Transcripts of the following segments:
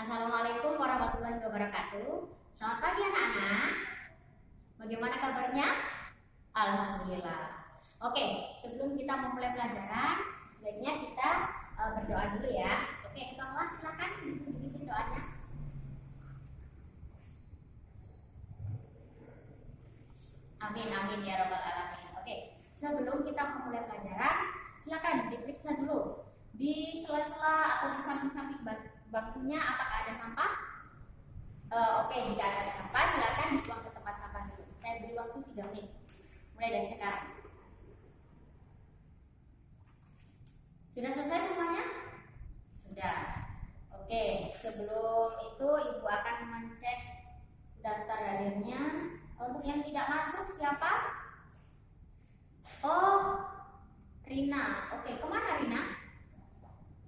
Assalamualaikum warahmatullahi wabarakatuh. Selamat pagi anak-anak. Bagaimana kabarnya? Alhamdulillah. Oke, sebelum kita memulai pelajaran, sebaiknya kita berdoa dulu ya. Oke, kita kelas silakan dipimpin doanya. Amin amin ya rabbal alamin. Oke, sebelum kita memulai pelajaran, silakan diperiksa dulu di sela-sela atau di samping-samping bangkunya apakah ada sampah. Oke, jika ada sampah silakan dibuang ke tempat sampah dulu. Saya beri waktu 3 menit mulai dari sekarang. Sudah selesai semuanya? Sudah. Oke, sebelum itu ibu akan mengecek daftar hadirnya. Untuk yang tidak masuk siapa? Oh, Rina. Oke, kemana Rina?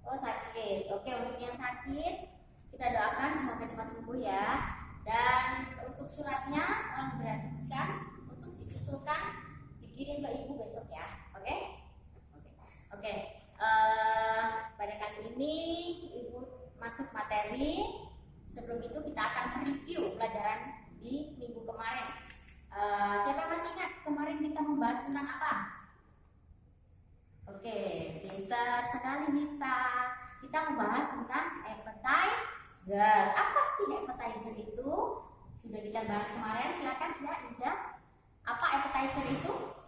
Oh, sakit. Oke, untuk yang sakit kita doakan semoga cepat sembuh ya. Dan untuk suratnya tolong diperhatikan untuk disusulkan dikirim ke ibu besok ya. Oke? Oke. Pada kali ini ibu masuk materi. Sebelum itu kita akan mereview pelajaran di minggu kemarin. Siapa masih ingat kemarin kita membahas tentang apa? Oke, pintar sekali Nita. Kita membahas tentang appetizer. Apa sih appetizer itu? Sudah kita bahas kemarin. Silakan ya Iza. Apa appetizer itu?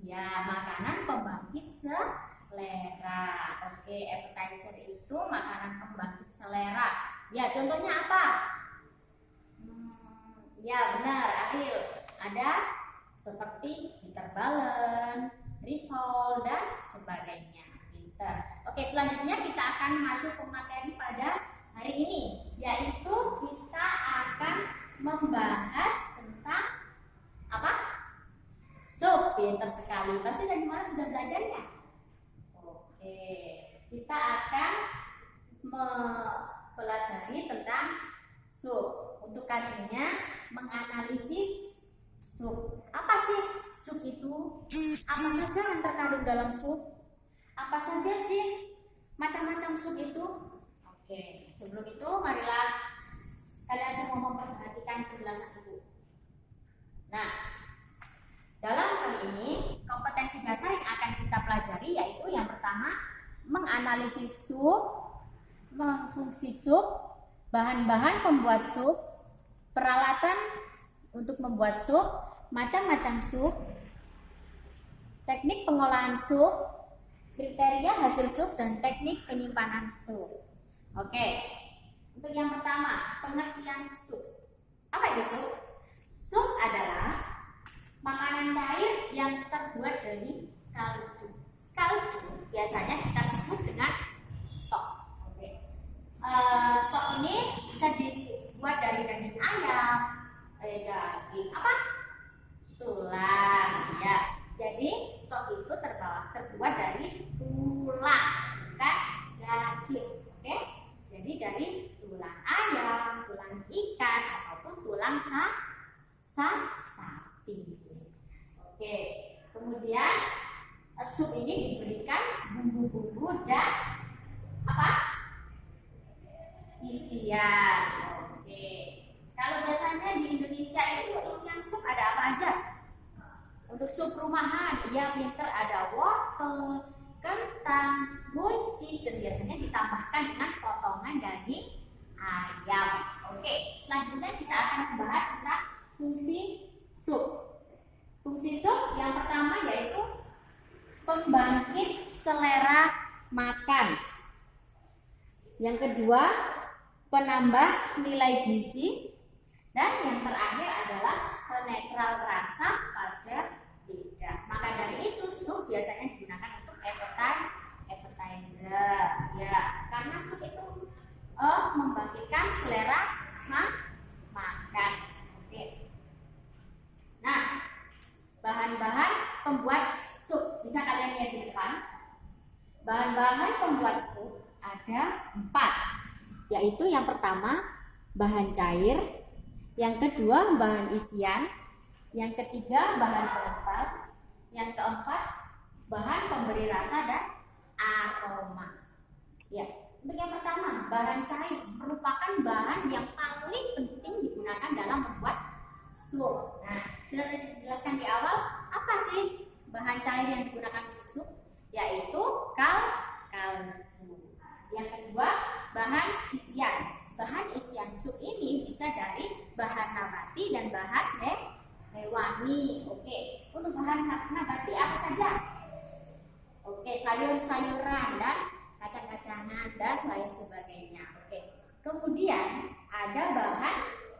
Ya, makanan pembangkit selera. Oke, appetizer itu makanan pembangkit selera. Ya, contohnya apa? Ya, benar, Ariel. Ada seperti bitter ballen, risol dan sebagainya. Pintar. Oke, selanjutnya kita akan masuk ke materi pada hari ini, yaitu kita akan membahas tentang apa? Sup. Pintar sekali. Pasti dari mana sudah belajar ya? Oke, kita akan mempelajari tentang sup. Untuk kalinya menganalisis sup. Apa sih sup itu? Apa saja yang terkandung dalam sup? Apa saja sih macam-macam sup itu? Oke, sebelum itu marilah kalian semua memperhatikan penjelasan ibu. Nah, dalam kali ini kompetensi dasar yang akan kita pelajari yaitu yang pertama menganalisis sup, mengfungsi sup, bahan-bahan pembuat sup, peralatan untuk membuat sup, macam-macam sup, teknik pengolahan sup, kriteria hasil sup, dan teknik penyimpanan sup. Oke, untuk yang pertama, pengertian sup. Apa itu sup? Sup adalah makanan cair yang terbuat dari kaldu. Kaldu biasanya kita sebut dengan stok. Oke. Stok ini bisa dibuat dari daging ayam, daging apa? Tulang, ya. Jadi stok itu terbuat dari tulang, bukan daging. Oke? Jadi dari tulang ayam, tulang ikan ataupun tulang sapi. Oke. Kemudian sup ini diberikan bumbu-bumbu dan apa? Isian. Oke. Kalau biasanya di Indonesia itu isian sup ada apa aja? Untuk sup rumahan, ya pinter, ada wortel, kentang, buncis, dan biasanya ditambahkan dengan potongan daging ayam. Oke, selanjutnya kita akan membahas tentang fungsi sup. Fungsi sup yang pertama yaitu pembangkit selera makan. Yang kedua, penambah nilai gizi, dan yang terakhir adalah penetral rasa pada lidah. Maka dari itu sup biasanya digunakan untuk appetizer. Ya, karena sup itu membangkitkan selera makan. Oke. Nah, bahan-bahan pembuat sup bisa kalian lihat di depan. Bahan-bahan pembuat sup ada 4, yaitu yang pertama bahan cair, yang kedua bahan isian, yang ketiga bahan pengental, yang keempat bahan pemberi rasa dan aroma. Ya, untuk yang pertama bahan cair merupakan merupakan bahan yang paling penting digunakan dalam membuat sup. Nah, sudah dijelaskan di awal, apa sih bahan cair yang digunakan untuk sup? Yaitu kaldu. Yang kedua, bahan isian. Bahan isian sup ini bisa dari bahan nabati dan bahan hewani. Oke, untuk bahan nabati apa saja? Oke, sayur-sayuran dan kacang-kacangan dan lain sebagainya. Oke, kemudian ada bahan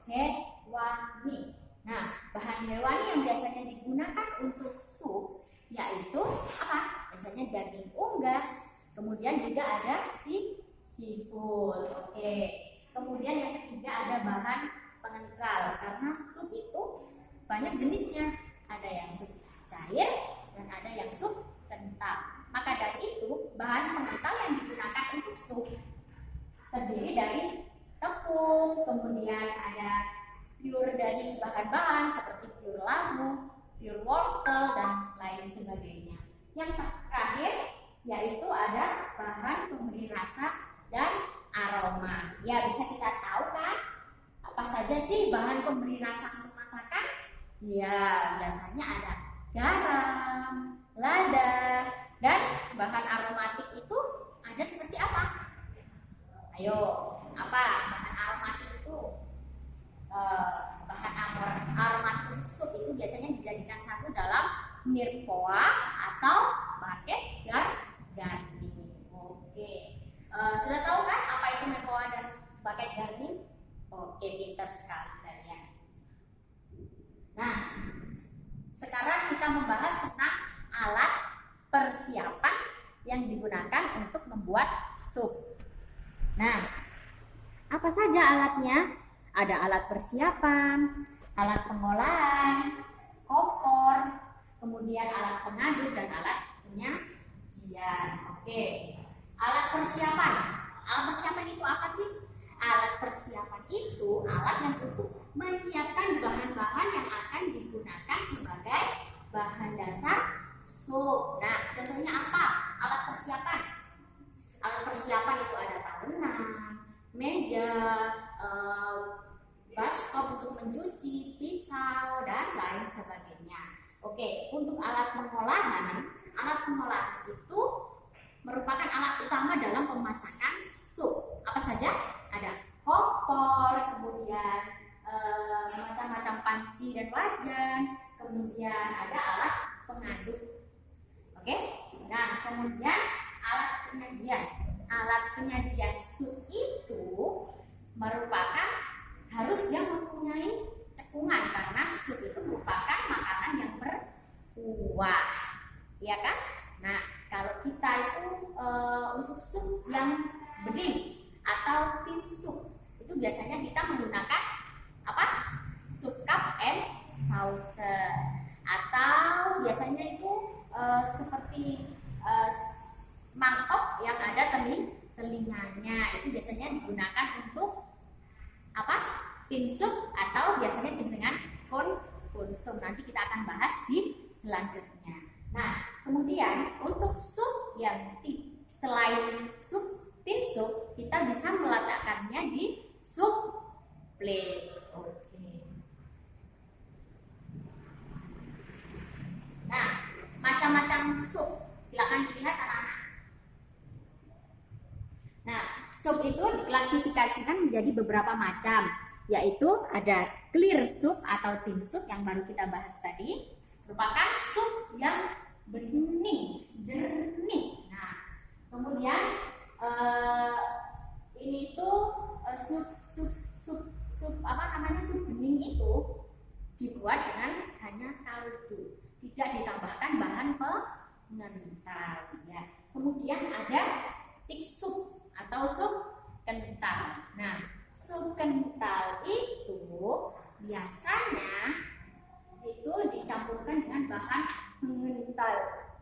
hewani. Nah, bahan hewani yang biasanya digunakan untuk sup yaitu apa? Biasanya daging unggas, kemudian juga ada seafood. Oke. Kemudian yang ketiga ada bahan pengental, karena sup itu banyak jenisnya. Ada yang sup cair dan ada yang sup kental. Maka dari itu bahan pengental yang digunakan untuk sup terdiri dari tepung, kemudian ada pure dari bahan-bahan seperti pure labu, pure wortel dan lain sebagainya. Yang terakhir yaitu ada bahan pemberi rasa dan aroma. Ya, bisa kita tahu kan apa saja sih bahan pemberi rasa untuk masakan? Ya, biasanya ada garam, lada, dan bahan aromatik itu ada seperti apa? Ayo, apa bahan aromatik itu? Bahan aromatik sup itu biasanya dijadikan satu dalam mirpoa atau bucket garni. Oke, sudah tahu kan apa itu mirpoa dan bucket garni? Oke, pintar sekali kalian. Nah, sekarang kita membahas tentang alat persiapan yang digunakan untuk membuat sup. Nah, apa saja alatnya? Ada alat persiapan, alat pengolahan, kompor, kemudian alat pengaduk dan alat penyajian. Oke, alat persiapan. Alat persiapan itu apa sih? Alat persiapan itu alat yang untuk menyiapkan bahan-bahan yang akan digunakan sebagai bahan dasar sup. Nah, contohnya apa? Alat persiapan. Alat persiapan itu ada talengan, meja, baskom untuk mencuci, pisau, dan lain sebagainya. Oke, untuk alat pengolahan itu merupakan alat utama dalam pemasakan sup. Apa saja? Ada kompor, kemudian macam-macam panci dan wajan, kemudian ada alat pengaduk. Oke, nah kemudian alat penyajian. Alat penyajian sup itu merupakan harus yang mempunyai cekungan, karena sup itu merupakan makanan yang berkuah, ya kan? Nah, kalau kita itu untuk sup yang bening atau tin sup itu biasanya kita menggunakan apa? Sup cup and saucer, atau biasanya itu seperti mangkok yang ada telinganya, itu biasanya digunakan untuk apa? Tin sup atau biasanya disebut dengan konsum. Nanti kita akan bahas di selanjutnya. Nah, kemudian untuk sup yang selain sup tin sup, kita bisa meletakkannya di sup plate. Oke. Nah, macam-macam sup. Silakan dilihat anak-anak. Nah, sup itu diklasifikasikan menjadi beberapa macam, yaitu ada clear soup atau tin soup yang baru kita bahas tadi, merupakan sup yang bening, jernih. Nah, kemudian ini tuh sup apa namanya, sup bening itu dibuat dengan hanya kaldu, tidak ditambahkan bahan pengental. Ya. Kemudian ada thick soup atau sup kental. Nah, sup kental itu biasanya itu dicampurkan dengan bahan pengental.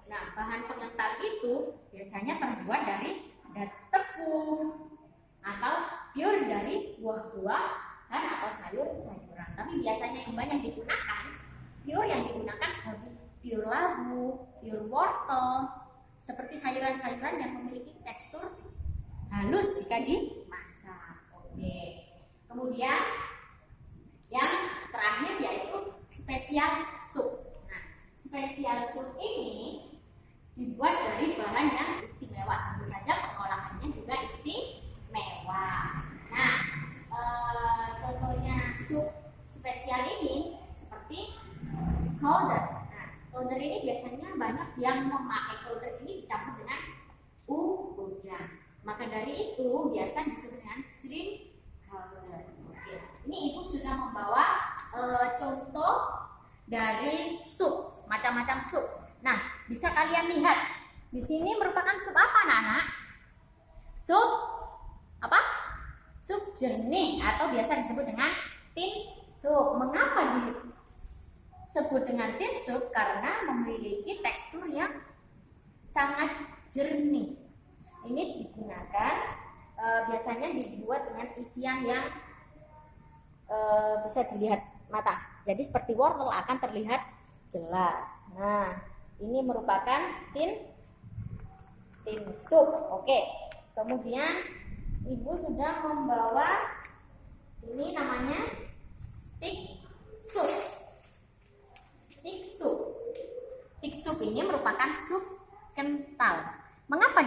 Nah, bahan pengental itu biasanya terbuat dari tepung atau pure dari buah-buahan atau sayur-sayuran. Tapi biasanya yang banyak digunakan, pure yang digunakan seperti pure labu, pure wortel, seperti sayuran-sayuran yang memiliki tekstur halus jika dimasak. Oke. Kemudian yang terakhir yaitu spesial sup. Nah, spesial sup ini dibuat dari bahan yang istimewa. Tentu saja pengolahannya juga istimewa. Nah, contohnya sup spesial ini seperti powder. Nah, powder ini biasanya banyak yang memakai powder ini dicampur dengan udang. Maka dari itu biasa disebut dengan shrimp powder. Oke. Ini ibu sudah membawa contoh dari sup, macam-macam sup. Nah, bisa kalian lihat di sini merupakan sup apa, anak-anak? Sup apa? Sup jernih atau biasa disebut dengan tin sup. Mengapa disebut dengan tin sup? Karena memiliki tekstur yang sangat jernih. Ini digunakan biasanya dibuat dengan isian yang bisa dilihat mata. Jadi seperti wortel akan terlihat jelas. Nah, ini merupakan tin sup. Oke. Kemudian ibu sudah membawa ini namanya thick soup. Thick soup. Thick soup ini merupakan sup kental. Mengapa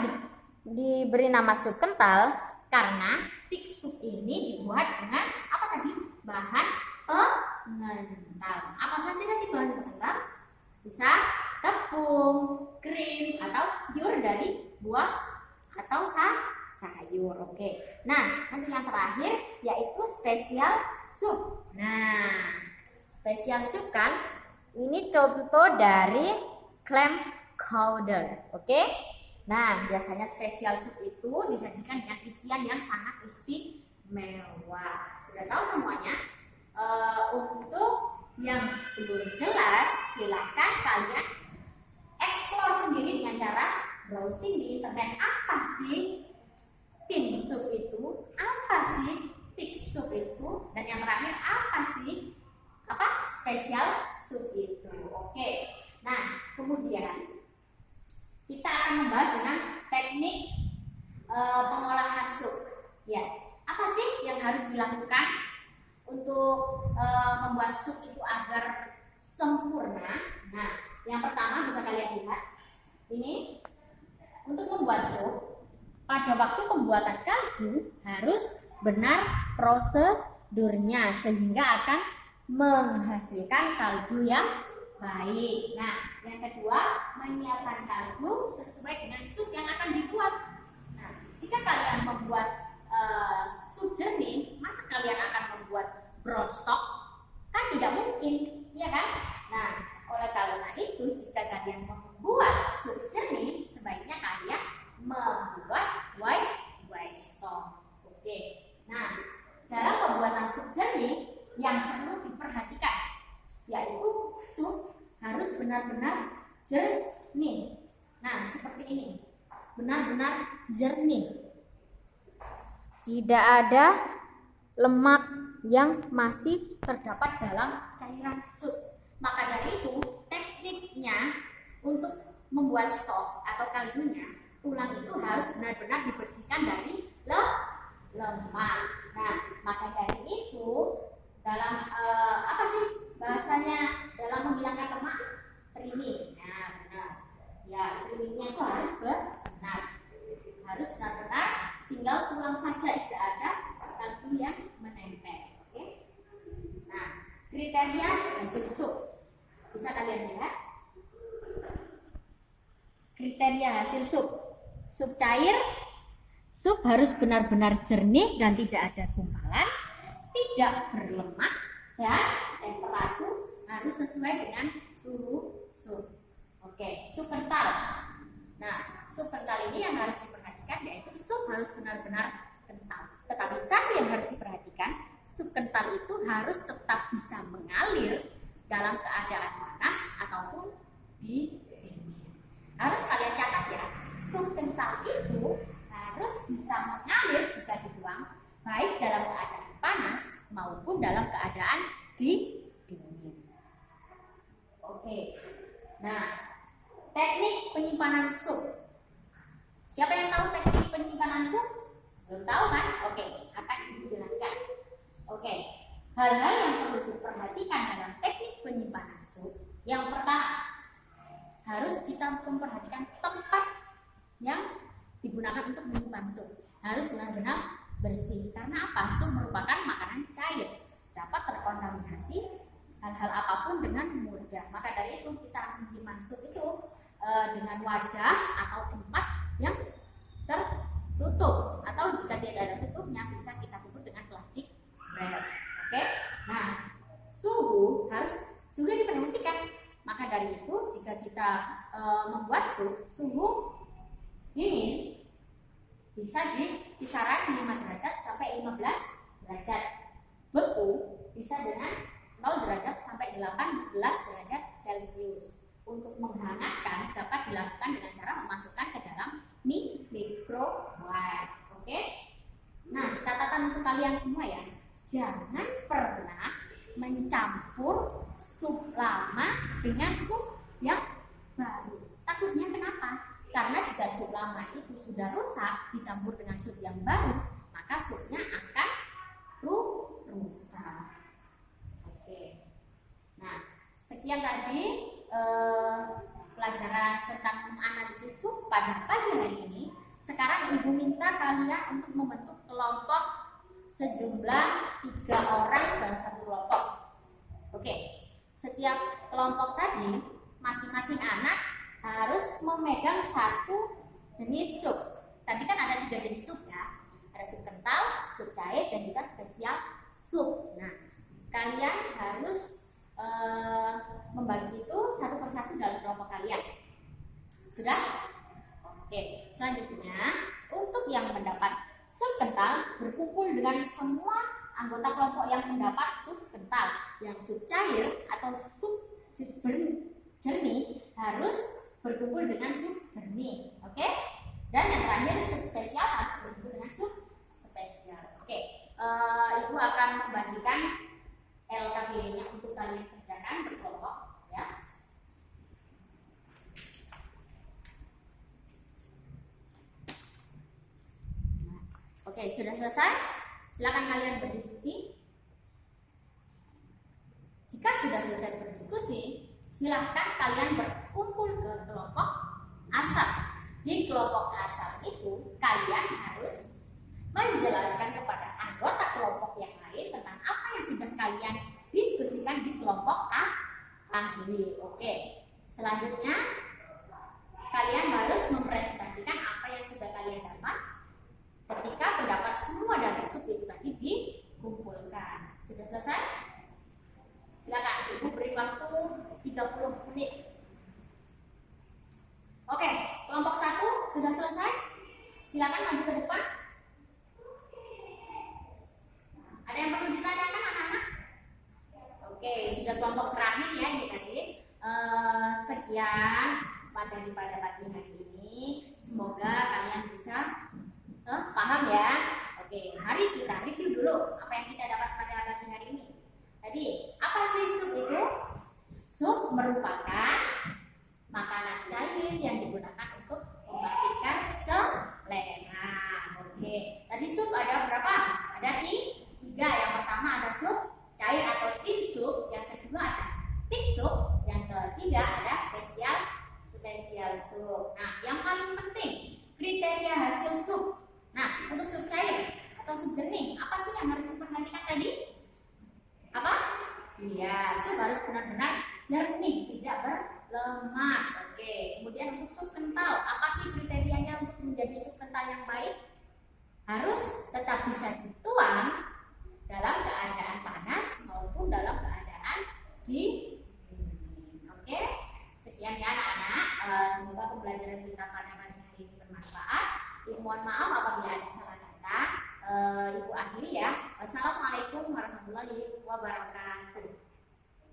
diberi nama sup kental? Karena thick soup ini dibuat dengan apa tadi? Bahan pengental. Apa saja tadi bahan pengental? Bisa tepung, krim, atau pure dari buah atau sayur. Oke. Nah, nanti yang terakhir yaitu spesial sup. Nah, spesial sup kan ini contoh dari clam chowder. Oke. Nah, biasanya spesial sup itu disajikan dengan isian yang sangat istimewa. Sudah tahu semuanya? Untuk yang belum jelas, silakan kalian explore sendiri dengan cara browsing di internet. Apa sih tin sup itu? Apa sih thick sup itu? Dan yang terakhir, apa sih spesial sup itu? Oke. Nah, kemudian kita akan membahas dengan teknik pengolahan sup. Ya, apa sih yang harus dilakukan untuk membuat sup itu agar sempurna? Nah, yang pertama bisa kalian lihat ini untuk membuat sup. Pada waktu pembuatan kaldu harus benar prosedurnya sehingga akan menghasilkan kaldu yang baik. Nah, yang kedua, menyiapkan kaldu sesuai dengan sup yang akan dibuat. Nah, jika kalian membuat sup jernih, masa kalian akan membuat brown stock? Kan tidak mungkin, ya kan? Nah, oleh karena itu, jika kalian membuat sup jernih, sebaiknya kalian membuat white stock. Oke. Nah, dalam pembuatan sup jernih yang perlu diperhatikan yaitu sup harus benar-benar jernih. Nah, seperti ini. Benar-benar jernih. Tidak ada lemak yang masih terdapat dalam cairan sup. Maka dari itu, tekniknya untuk membuat stok atau kaldunya, tulang itu harus benar-benar dibersihkan dari lemak. Nah, maka dari itu dalam apa sih bahasanya dalam menghilangkan lemak? Trimming. Nah, benar. Ya, trimmingnya itu harus benar. Harus benar-benar tinggal tulang saja, tidak ada kaldu yang menempel. Oke. Nah, kriteria hasil sup bisa kalian lihat. Kriteria hasil sup. Sup cair, sup harus benar-benar jernih dan tidak ada gumpalan, tidak berlemak, dan temperatur harus sesuai dengan suhu sup. Oke, sup kental. Nah, sup kental ini yang harus diperhatikan yaitu sup harus benar-benar kental. Tetapi satu yang harus diperhatikan, sup kental itu harus tetap bisa mengalir dalam keadaan panas ataupun dingin. Harus kalian catat ya, sup kental itu harus bisa mengalir jika dituang baik dalam keadaan panas maupun dalam keadaan dingin. Oke. Nah, teknik penyimpanan sup. Siapa yang tahu teknik penyimpanan sup? Belum tahu kan? Oke, akan ibu jelaskan. Oke, hal-hal yang perlu diperhatikan dalam teknik penyimpanan sup. Yang pertama, harus kita memperhatikan tempat yang digunakan untuk menyimpan sup. Harus benar-benar bersih. Karena apa? Sup merupakan makanan cair, dapat terkontaminasi hal-hal apapun dengan mudah. Maka dari itu kita harus menyimpan sup itu dengan wadah atau tempat yang tertutup, atau jika tidak ada tutupnya bisa kita tutup dengan plastik wrap. Oke? Nah, suhu harus juga diperhatikan. Maka dari itu jika kita membuat sup, suhu dingin bisa di kisaran 5 derajat sampai 15 derajat. Beku bisa dengan 0 derajat sampai 18 derajat Celcius. Untuk menghangatkan dapat dilakukan dengan cara memasukkan ke dalam microwave. Oke? Nah, catatan untuk kalian semua ya. Jangan pernah mencampur sup lama dengan sup yang baru. Takutnya kenapa? Karena jika sup lama itu sudah rusak dicampur dengan sup yang baru, maka supnya akan rusak. Oke. Nah, sekian tadi pelajaran tentang menganalisis sup pada pagi hari ini. Sekarang Ibu minta kalian untuk membentuk kelompok sejumlah 3 orang dalam satu kelompok. Oke, setiap kelompok tadi masing-masing anak harus memegang satu jenis sup. Tadi kan ada 3 jenis sup ya. Ada sup kental, sup cair, dan juga spesial sup. Nah, kalian harus membagi itu satu persatu dalam kelompok kalian. Sudah? Oke, selanjutnya untuk yang mendapat sup kental berkumpul dengan semua anggota kelompok yang mendapat sup kental. Yang sup cair atau sup jernih harus berkumpul dengan sup jernih. Oke? Dan yang terakhir sup spesial harus berkumpul dengan sup spesial. Oke, Ibu akan membagikan LKPD-nya untuk kalian kerjakan berkelompok ya. Oke, sudah selesai? Silakan kalian berdiskusi. Jika sudah selesai berdiskusi, silahkan kalian berkumpul ke kelompok asal. Di kelompok asal itu kalian harus menjelaskan kepada anggota kelompok yang lain tentang apa yang sudah kalian diskusikan di kelompok ahli. Oke, selanjutnya kalian harus mempresentasikan apa yang sudah kalian dapat ketika pendapat semua dari sup itu tadi dikumpulkan. Sudah selesai? Silakan, Ibu beri waktu 30 menit. Oke, kelompok 1 sudah selesai? Silakan maju ke depan. Ada yang perlu ditanyakan anak-anak? Oke, sudah kelompok terakhir ya ini tadi. Sekian materi pada pagi hari ini. Semoga kalian bisa paham ya. Oke, mari kita review dulu apa yang kita dapat pada pagi hari ini. Tadi, apa sih sup itu? Sup merupakan makanan cair yang digunakan untuk membangkitkan selera. Oke, tadi sup ada berapa? Ada 3. Yang pertama ada sup cair atau tin sup, yang kedua ada thick sup, yang ketiga ada spesial sup. Nah, yang paling penting kriteria hasil sup. Nah, untuk sup cair atau sup jernih, apa sih yang harus diperhatikan tadi? Apa? Iya, sup harus benar-benar jernih, tidak berlemak. Oke, kemudian untuk sup kental, apa sih kriterianya untuk menjadi sup kental yang baik? Harus tetap bisa dituang dalam keadaan panas maupun dalam keadaan dingin. Oke, sekian ya anak-anak. Semoga pembelajaran kita pada pagi hari ini bermanfaat. Mohon maaf apabila ada salah kata. Ibu akhiri ya. Wassalamualaikum warahmatullahi wabarakatuh.